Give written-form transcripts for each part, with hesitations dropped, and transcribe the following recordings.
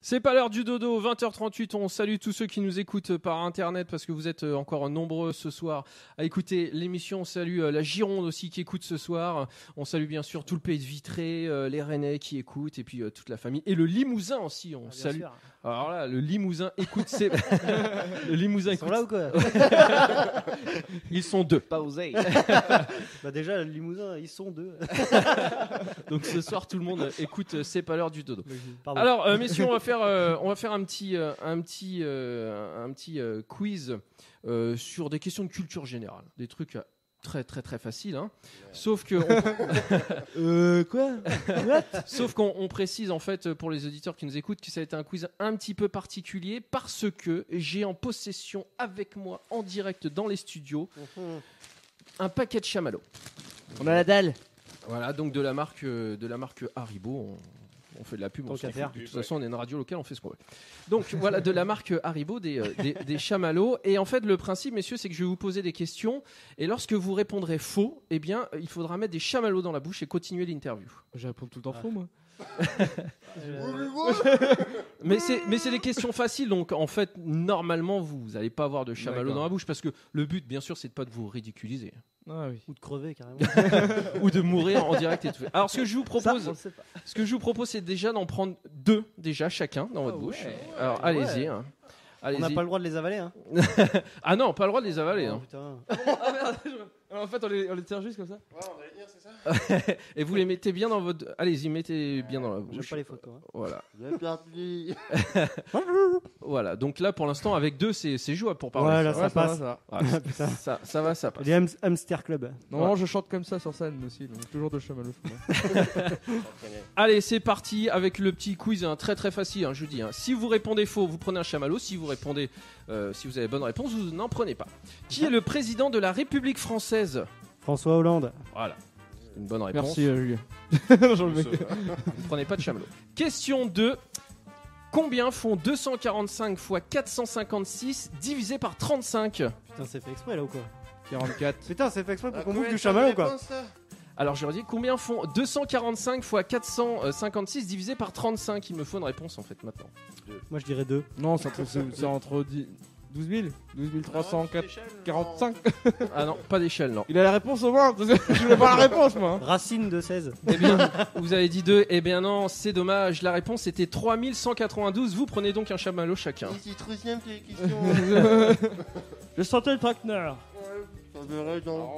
C'est pas l'heure du dodo, 20h38, on salue tous ceux qui nous écoutent par internet parce que vous êtes encore nombreux ce soir à écouter l'émission. On salue la Gironde aussi qui écoute ce soir. On salue bien sûr tout le pays de Vitré, les Rennais qui écoutent et puis toute la famille. Et le Limousin aussi, on salue. Sûr. Alors là, le Limousin écoute ses... le Limousin Ils sont écoute... là ou quoi? Ils sont deux. Pas osé. Bah déjà, le Limousin, ils sont deux. Donc ce soir, tout le monde écoute C'est pas l'heure du dodo. Pardon. Alors, messieurs, on va faire un petit quiz sur des questions de culture générale, des trucs très très très faciles. Hein. Sauf que Quoi? sauf qu'on précise en fait pour les auditeurs qui nous écoutent que ça a été un quiz un petit peu particulier parce que j'ai en possession avec moi en direct dans les studios un paquet de chamallows. On a la dalle. Voilà, donc de la marque Haribo. On fait de la pub, on s'en fout. De toute façon, on est une radio locale, on fait ce qu'on veut. Donc voilà, de la marque Haribo, des chamallows. Et en fait, le principe, messieurs, c'est que je vais vous poser des questions. Et lorsque vous répondrez faux, eh bien, il faudra mettre des chamallows dans la bouche et continuer l'interview. Je réponds tout le temps faux, moi. Mais c'est des questions faciles, donc en fait, normalement, vous n'allez pas avoir de chamallows D'accord. dans la bouche parce que le but, bien sûr, c'est de pas de vous ridiculiser Ah oui. Ou de crever carrément. ou de mourir en direct et tout. Alors, ce que je vous Ça, propose. on le sait pas. Ce que je vous propose, c'est déjà d'en prendre deux, déjà, chacun, dans votre bouche. Alors, allez-y. Hein. On Allez-y. n'a pas le droit de les avaler. Hein. Ah non, pas le droit de les avaler. Oh, Hein. putain. Ah merde, en fait, on les tire juste comme ça. Ouais, on va les dire, c'est ça? Et vous les mettez bien dans votre... Allez-y, mettez bien dans la J'aime bouche. pas les photos. Hein. Voilà. J'ai perdu. Voilà. Donc là, pour l'instant, avec deux, c'est jouable pour parler. Ouais, là, Ouais, ça passe. va. Voilà. Putain. Ça va, ça passe. Les Hamster Club. Non, je chante comme ça sur scène aussi, donc toujours de chamallow. Allez, c'est parti avec le petit quiz, hein, très très facile, hein, je vous dis. Hein. Si vous répondez faux, vous prenez un chamallow. Si vous répondez, si vous avez bonne réponse, vous n'en prenez pas. Qui est le président de la République française? François Hollande. Voilà. C'est une bonne réponse. Merci, Julien. Genre le mec. Vous prenez pas de chamallow. Question 2. Combien font 245 fois 456 divisé par 35? Putain, c'est fait exprès là ou quoi? 44. Putain, c'est fait exprès Ah, pour qu'on bouffe du chamallow quoi. Alors j'aurais dit combien font 245 fois 456 divisé par 35? Il me faut une réponse en fait maintenant. Moi je dirais 2. Non, c'est entre 12 000, 12 345. Ah non, pas d'échelle non. Il a la réponse au moins. Je voulais pas la réponse, moi. Racine de 16. Eh bien, vous avez dit 2. Eh bien non, c'est dommage. La réponse était 3192. Vous prenez donc un chamallow chacun. C'est troisième question. Je sentais le traqueneur. Ça verrait dans...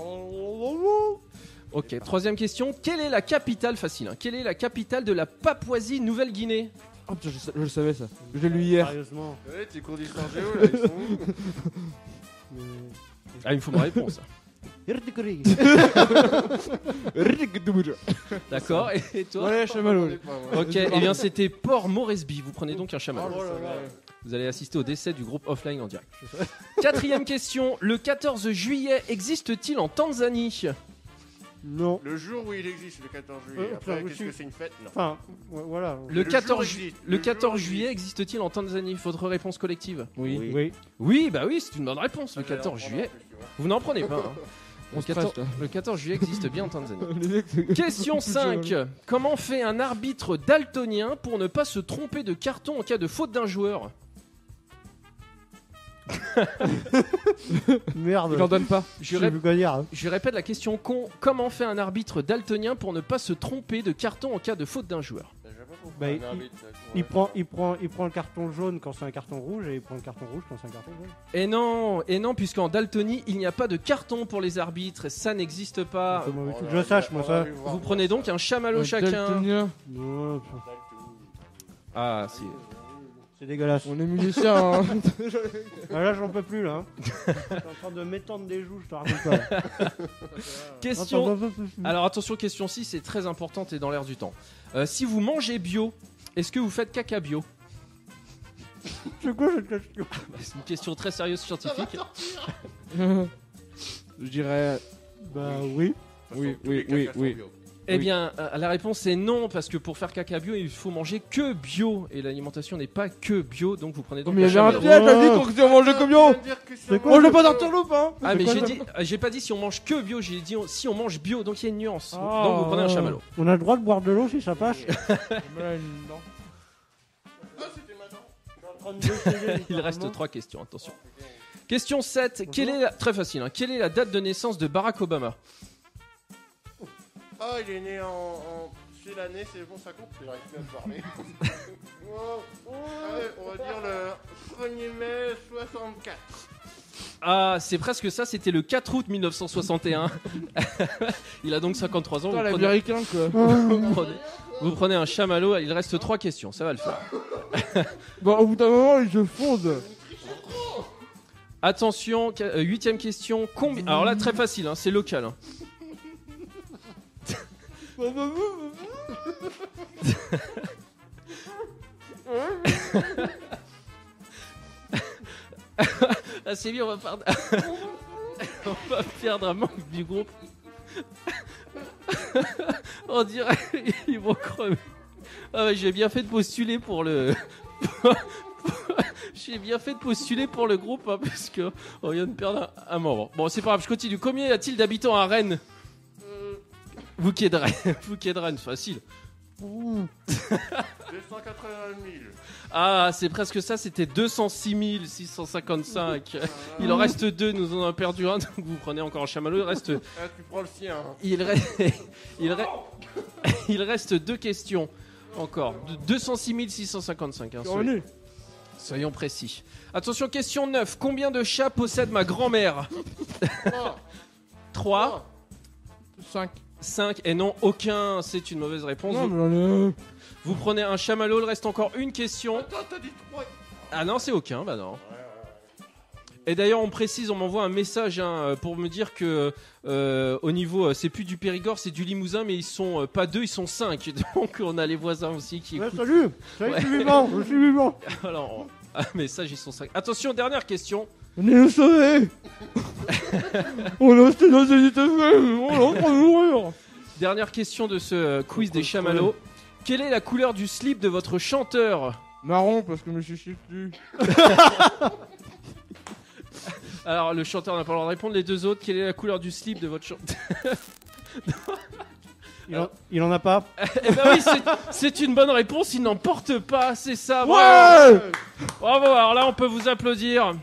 Ok, troisième question. Quelle est la capitale, facile, hein, quelle est la capitale de la Papouasie-Nouvelle-Guinée? Oh putain, je le savais ça. Je l'ai lu hier. Sérieusement. Ouais, tes cours d'histoire géo, là, ils sont où? Ah, il me faut ma réponse. D'accord, et toi? Ouais, chamallow. Ok, eh bien c'était Port Moresby. Vous prenez donc un chamallow. Oh là là. Vous allez assister au décès du groupe Offline en direct. Quatrième question. Le 14 juillet existe-t-il en Tanzanie? Non. Le jour où il existe, le 14 juillet. putain, Après, je qu'est-ce suis- que c'est une fête? Non. Enfin, voilà. Le jour 14, existe. le Le 14 jour juillet existe-t-il en Tanzanie? Votre réponse collective? Oui. Oui. Oui, bah oui, c'est une bonne réponse. Le J'allais en 14 prendre juillet. en plus, tu vois. Vous n'en prenez pas. Hein. On Le stresse, 14, là. le 14 juillet existe bien en Tanzanie. Les mecs, c'est- Question 5. Comment fait un arbitre daltonien pour ne pas se tromper de carton en cas de faute d'un joueur? Merde. Il en donne pas. Je, Je sais plus quoi dire. Hein. je répète la question con. Comment fait un arbitre daltonien pour ne pas se tromper de carton en cas de faute d'un joueur? J'ai pas compris. Bah, Un il- arbitre, ça, Il comment prend le carton jaune quand c'est un carton rouge et il prend le carton rouge quand c'est un carton jaune. Et non, puisqu'en Daltonie, il n'y a pas de carton pour les arbitres. Ça n'existe pas. Faut que on je va- sache, on moi, va ça. aller voir. Vous prenez donc un chamallow chacun. Daltonien. Non, putain, Ah, si. c'est dégueulasse. On est musicien. Hein. Ah, là, j'en peux plus, là. Hein. T'es en train de m'étendre des joues, je te raconte pas. Question. Attends. Alors attention, question 6, c'est très importante et dans l'air du temps. Si vous mangez bio, est-ce que vous faites caca bio? C'est quoi cette question? C'est une question très sérieuse scientifique. Je dirais. Bah oui. Oui, Tous les oui, oui, cacas sont oui. bio. Eh Oui. bien, la réponse est non, parce que pour faire caca bio, il faut manger que bio. Et l'alimentation n'est pas que bio, donc vous prenez Oh, donc mais il y un avait un chamallow. piège, t'as dit qu'on mangeait que bio. C'est quoi? Mange pas d'entourloupe, hein. Ah, mais quoi, j'ai pas dit si on mange que bio, j'ai dit si on mange bio, donc il y a une nuance. Ah, Donc vous prenez un chamallow. On a le droit de boire de l'eau si ça passe. Ah, c'était 32 CD. Il reste 3 questions, attention. Question 7. Très facile. Hein. Quelle est la date de naissance de Barack Obama? Ah, il est né en... C'est l'année, c'est bon, ça compte. J'arrive plus à me parler. Allez, on va dire le 1er mai 64. Ah, c'est presque ça, c'était le 4 août 1961. Il a donc 53 ans. Putain, l'américain, quoi. Vous prenez un chamallow, il reste 3 questions, ça va le faire. Bon, au bout d'un moment, il se fonde. Attention, 8ème question. Alors là, très facile, hein, c'est local. Hein. Ah, c'est bien, on va perdre un membre du groupe. On dirait ils vont crever. Ah ouais, j'ai bien fait de postuler pour le. J'ai bien fait de postuler pour le groupe, hein, parce que on vient de perdre un membre. Bon, c'est pas grave, je continue. Combien y a-t-il d'habitants à Rennes? Vous qui êtes de Rennes, facile. 280 000. Ah, c'est presque ça, c'était 206 655. Il en reste 2, nous en avons perdu un, donc vous prenez encore un chamallow. Il reste. Ah, tu prends le sien. Hein. Il reste 2 questions encore. 206 655. Hein, soyons précis. Attention, question 9. Combien de chats possède ma grand-mère? 3. 5. Et non, aucun. C'est une mauvaise réponse. Non, Vous prenez un chamallow, il reste encore une question. Attends, t'as dit 3. Ah non, c'est aucun, bah non. Et d'ailleurs, on précise, on m'envoie un message hein, pour me dire que au niveau, c'est plus du Périgord, c'est du Limousin, mais ils sont pas 2, ils sont 5. Donc on a les voisins aussi qui écoutent. Salut, je suis vivant. Alors, un message, ils sont 5. Attention, dernière question. On est le sauvé. On est resté dans une ITFM. On est en train de mourir. Dernière question de ce quiz des chamallows. Quelle est la couleur du slip de votre chanteur? Marron, parce que je me suis chié dessus. Alors, le chanteur n'a pas le droit de répondre. Les 2 autres, quelle est la couleur du slip de votre chanteur? Il en a pas. Eh ben oui, c'est une bonne réponse. Il n'en porte pas, c'est ça. Ouais. Bravo. Alors là, on peut vous applaudir.